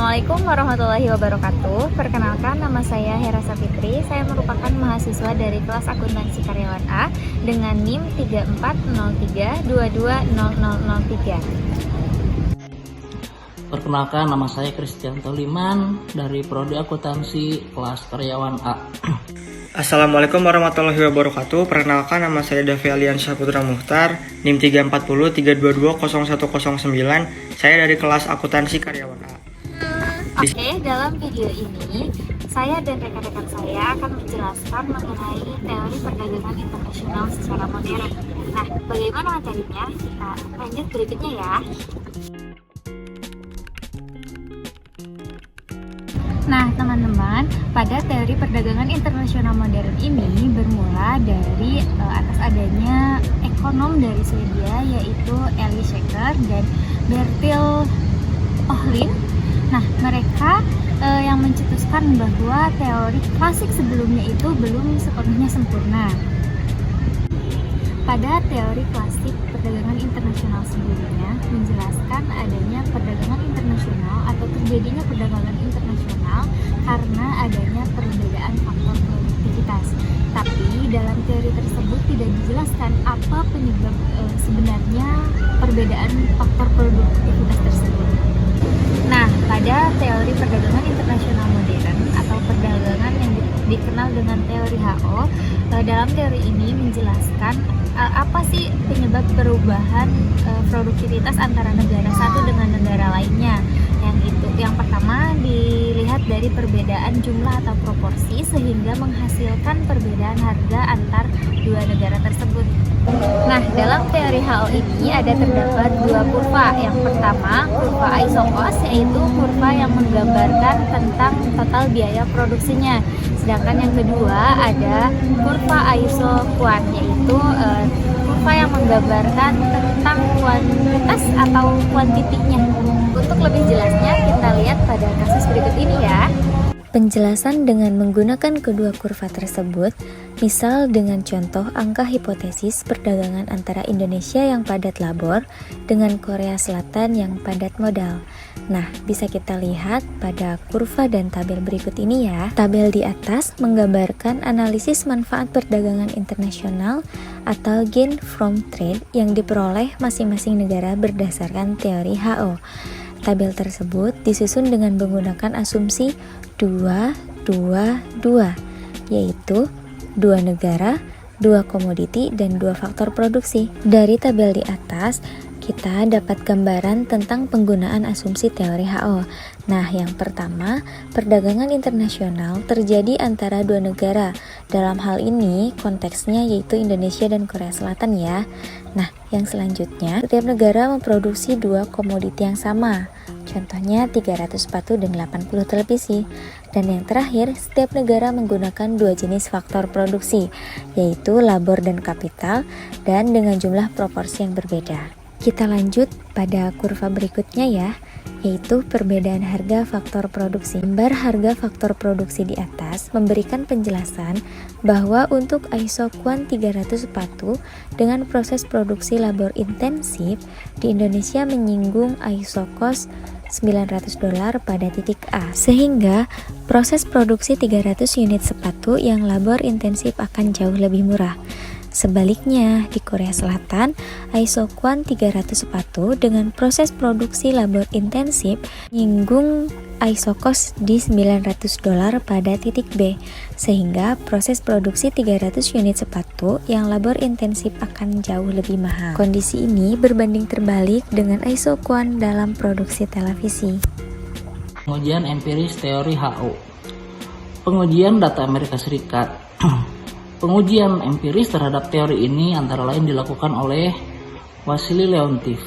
Assalamualaikum warahmatullahi wabarakatuh. Perkenalkan, nama saya Hera Sapitri. Saya merupakan mahasiswa dari kelas akuntansi karyawan A dengan NIM 3403220003. Perkenalkan, nama saya Kristianto Liman dari Prodi Akuntansi kelas karyawan A. Assalamualaikum warahmatullahi wabarakatuh. Perkenalkan, nama saya Davi Aliansyah Putra Muhtar, NIM 34032220109. Saya dari kelas akuntansi karyawan A. Oke, dalam video ini saya dan rekan-rekan saya akan menjelaskan mengenai teori perdagangan internasional secara modern. Nah, bagaimana materinya? Kita lanjut berikutnya ya. Nah, teman-teman, pada teori perdagangan internasional modern ini bermula dari atas adanya ekonom dari Swedia, yaitu Eli Shecker dan Bertil Ohlin. Nah, mereka yang mencetuskan bahwa teori klasik sebelumnya itu belum sepenuhnya sempurna. Pada teori klasik perdagangan internasional sebelumnya menjelaskan adanya perdagangan internasional atau terjadinya perdagangan internasional karena adanya perbedaan faktor produktivitas. Tapi dalam teori tersebut tidak dijelaskan apa penyebab sebenarnya perbedaan faktor produktivitas tersebut. Nah, pada teori perdagangan internasional modern atau perdagangan yang dikenal dengan teori HO, dalam teori ini menjelaskan apa sih penyebab perubahan produktivitas antara negara satu dengan negara lainnya. Yang pertama dilihat dari perbedaan jumlah atau proporsi sehingga menghasilkan perbedaan harga antar dua negara tersebut. Nah, dalam teori HO ini terdapat dua kurva. Yang pertama, kurva isokos, yaitu kurva yang menggambarkan tentang total biaya produksinya. Sedangkan yang kedua ada kurva isokuan, yaitu kurva yang menggambarkan tentang kuantitas atau kuantitinya. Untuk lebih jelasnya kita lihat pada kasus berikut ini ya. Penjelasan dengan menggunakan kedua kurva tersebut, misal dengan contoh angka hipotesis perdagangan antara Indonesia yang padat labor dengan Korea Selatan yang padat modal. Nah, bisa kita lihat pada kurva dan tabel berikut ini ya. Tabel di atas menggambarkan analisis manfaat perdagangan internasional atau gain from trade yang diperoleh masing-masing negara berdasarkan teori HO. Tabel tersebut disusun dengan menggunakan asumsi 2-2-2, yaitu 2 negara, 2 komoditi, dan 2 faktor produksi. Dari tabel di atas, kita dapat gambaran tentang penggunaan asumsi teori HO. Nah, yang pertama, perdagangan internasional terjadi antara 2 negara. Dalam hal ini, konteksnya yaitu Indonesia dan Korea Selatan ya. Nah, yang selanjutnya, setiap negara memproduksi 2 komoditi yang sama. Contohnya 300 sepatu dan 80 televisi. Dan yang terakhir, setiap negara menggunakan 2 jenis faktor produksi, yaitu labor dan kapital, dan dengan jumlah proporsi yang berbeda. Kita lanjut pada kurva berikutnya ya, yaitu perbedaan harga faktor produksi. Gambar harga faktor produksi di atas memberikan penjelasan bahwa untuk isokuan 300 sepatu dengan proses produksi labor intensif di Indonesia menyinggung isokos $900 pada titik A, sehingga proses produksi 300 unit sepatu yang labor intensif akan jauh lebih murah. Sebaliknya, di Korea Selatan, isokuan 300 sepatu dengan proses produksi labor intensif menyinggung isokos di $900 pada titik B, sehingga proses produksi 300 unit sepatu yang labor intensif akan jauh lebih mahal. Kondisi ini berbanding terbalik dengan isokuan dalam produksi televisi. Pengujian empiris teori HO. Pengujian data Amerika Serikat. Pengujian empiris terhadap teori ini antara lain dilakukan oleh Wassily Leontief,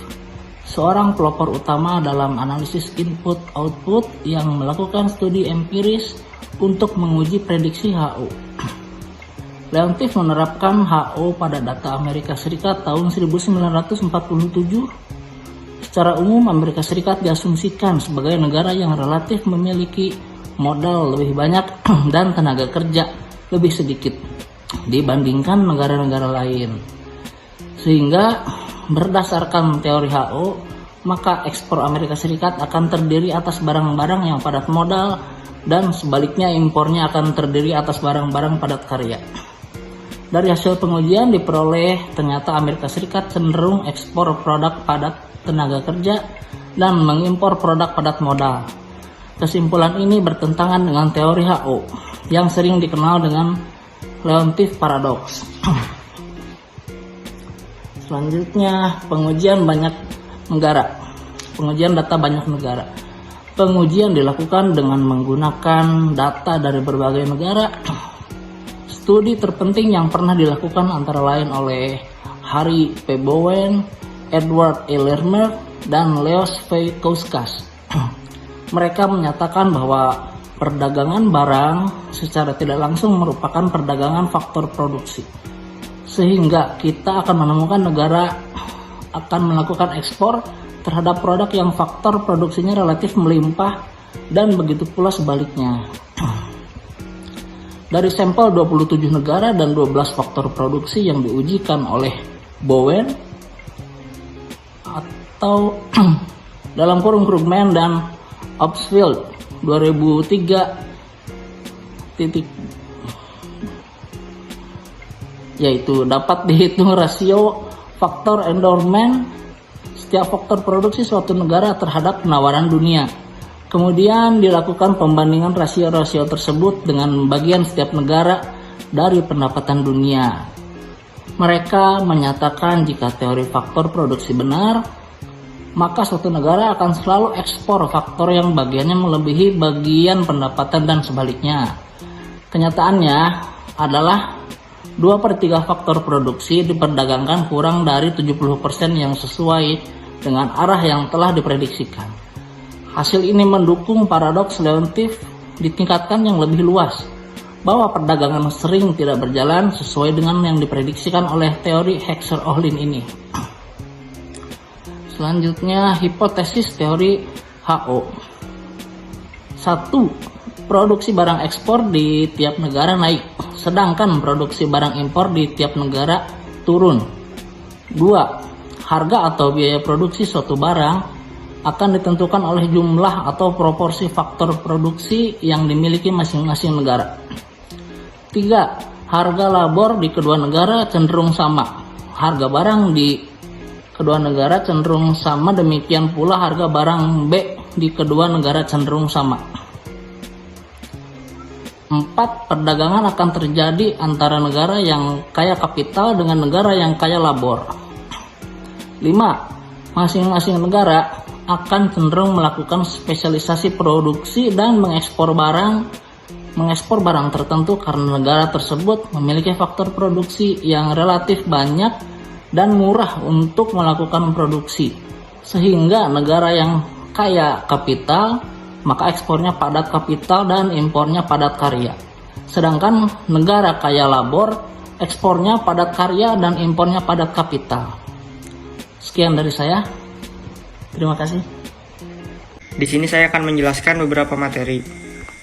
seorang pelopor utama dalam analisis input-output yang melakukan studi empiris untuk menguji prediksi HO. Leontief menerapkan HO pada data Amerika Serikat tahun 1947. Secara umum, Amerika Serikat diasumsikan sebagai negara yang relatif memiliki modal lebih banyak dan tenaga kerja lebih sedikit dibandingkan negara-negara lain. Sehingga berdasarkan teori HO, maka ekspor Amerika Serikat akan terdiri atas barang-barang yang padat modal dan sebaliknya impornya akan terdiri atas barang-barang padat karya. Dari hasil pengujian diperoleh ternyata Amerika Serikat cenderung ekspor produk padat tenaga kerja dan mengimpor produk padat modal. Kesimpulan ini bertentangan dengan teori HO yang sering dikenal dengan Leontief Paradox. Selanjutnya, pengujian data banyak negara. Pengujian dilakukan dengan menggunakan data dari berbagai negara. Studi terpenting yang pernah dilakukan antara lain oleh Harry P. Bowen, Edward E. Lerner, dan Leos V. Kouskas. Mereka menyatakan bahwa perdagangan barang secara tidak langsung merupakan perdagangan faktor produksi. Sehingga kita akan menemukan negara akan melakukan ekspor terhadap produk yang faktor produksinya relatif melimpah dan begitu pula sebaliknya. Dari sampel 27 negara dan 12 faktor produksi yang diujikan oleh Bowen atau dalam kurung Krugman dan Opsfield 2003 yaitu dapat dihitung rasio faktor endowment setiap faktor produksi suatu negara terhadap penawaran dunia. Kemudian dilakukan pembandingan rasio-rasio tersebut dengan bagian setiap negara dari pendapatan dunia. Mereka menyatakan jika teori faktor produksi benar, maka suatu negara akan selalu ekspor faktor yang bagiannya melebihi bagian pendapatan dan sebaliknya. Kenyataannya adalah 2/3 faktor produksi diperdagangkan kurang dari 70% yang sesuai dengan arah yang telah diprediksikan. Hasil ini mendukung paradoks Leontief ditingkatkan yang lebih luas, bahwa perdagangan sering tidak berjalan sesuai dengan yang diprediksikan oleh teori Heckscher-Ohlin ini. Selanjutnya, hipotesis teori HO. 1. Produksi barang ekspor di tiap negara naik, sedangkan produksi barang impor di tiap negara turun. 2. Harga atau biaya produksi suatu barang akan ditentukan oleh jumlah atau proporsi faktor produksi yang dimiliki masing-masing negara. 3. Harga labor di kedua negara cenderung sama. Harga barang di kedua negara cenderung sama, demikian pula harga barang B di kedua negara cenderung sama. 4. Perdagangan akan terjadi antara negara yang kaya kapital dengan negara yang kaya labor. 5. Masing-masing negara akan cenderung melakukan spesialisasi produksi dan mengekspor barang tertentu karena negara tersebut memiliki faktor produksi yang relatif banyak dan murah untuk melakukan produksi. Sehingga negara yang kaya kapital maka ekspornya padat kapital dan impornya padat karya. Sedangkan negara kaya labor, ekspornya padat karya dan impornya padat kapital. Sekian dari saya. Terima kasih. Di sini saya akan menjelaskan beberapa materi.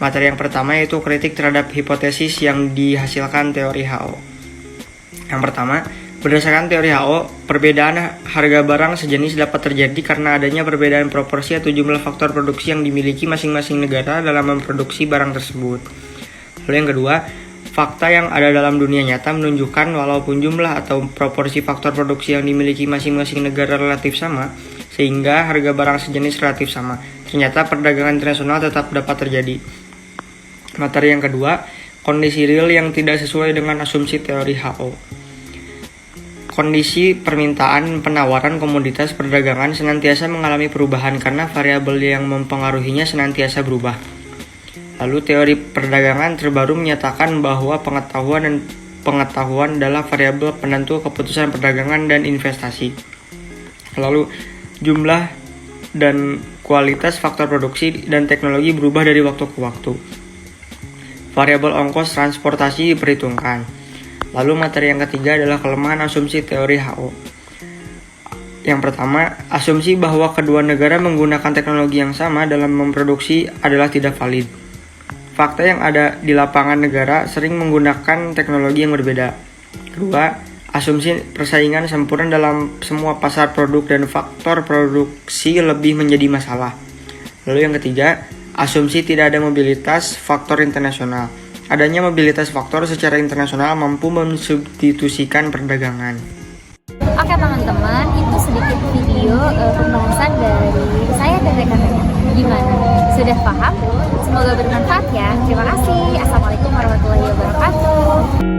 Materi yang pertama yaitu kritik terhadap hipotesis yang dihasilkan teori HO. Yang pertama, berdasarkan teori HO, perbedaan harga barang sejenis dapat terjadi karena adanya perbedaan proporsi atau jumlah faktor produksi yang dimiliki masing-masing negara dalam memproduksi barang tersebut. Lalu yang kedua, fakta yang ada dalam dunia nyata menunjukkan walaupun jumlah atau proporsi faktor produksi yang dimiliki masing-masing negara relatif sama, sehingga harga barang sejenis relatif sama, ternyata perdagangan internasional tetap dapat terjadi. Materi yang kedua, kondisi real yang tidak sesuai dengan asumsi teori HO. Kondisi permintaan penawaran komoditas perdagangan senantiasa mengalami perubahan karena variabel yang mempengaruhinya senantiasa berubah. Lalu teori perdagangan terbaru menyatakan bahwa pengetahuan adalah variabel penentu keputusan perdagangan dan investasi. Lalu jumlah dan kualitas faktor produksi dan teknologi berubah dari waktu ke waktu. Variabel ongkos transportasi diperhitungkan. Lalu materi yang ketiga adalah kelemahan asumsi teori HO. Yang pertama, asumsi bahwa kedua negara menggunakan teknologi yang sama dalam memproduksi adalah tidak valid. Fakta yang ada di lapangan negara sering menggunakan teknologi yang berbeda. Kedua, asumsi persaingan sempurna dalam semua pasar produk dan faktor produksi lebih menjadi masalah. Lalu yang ketiga, asumsi tidak ada mobilitas faktor internasional. Adanya mobilitas faktor secara internasional mampu mensubstitusikan perdagangan. Oke teman-teman, itu sedikit video pembahasan dari saya dan rekan-rekan. Gimana? Sudah paham? Semoga bermanfaat ya. Terima kasih. Assalamualaikum warahmatullahi wabarakatuh.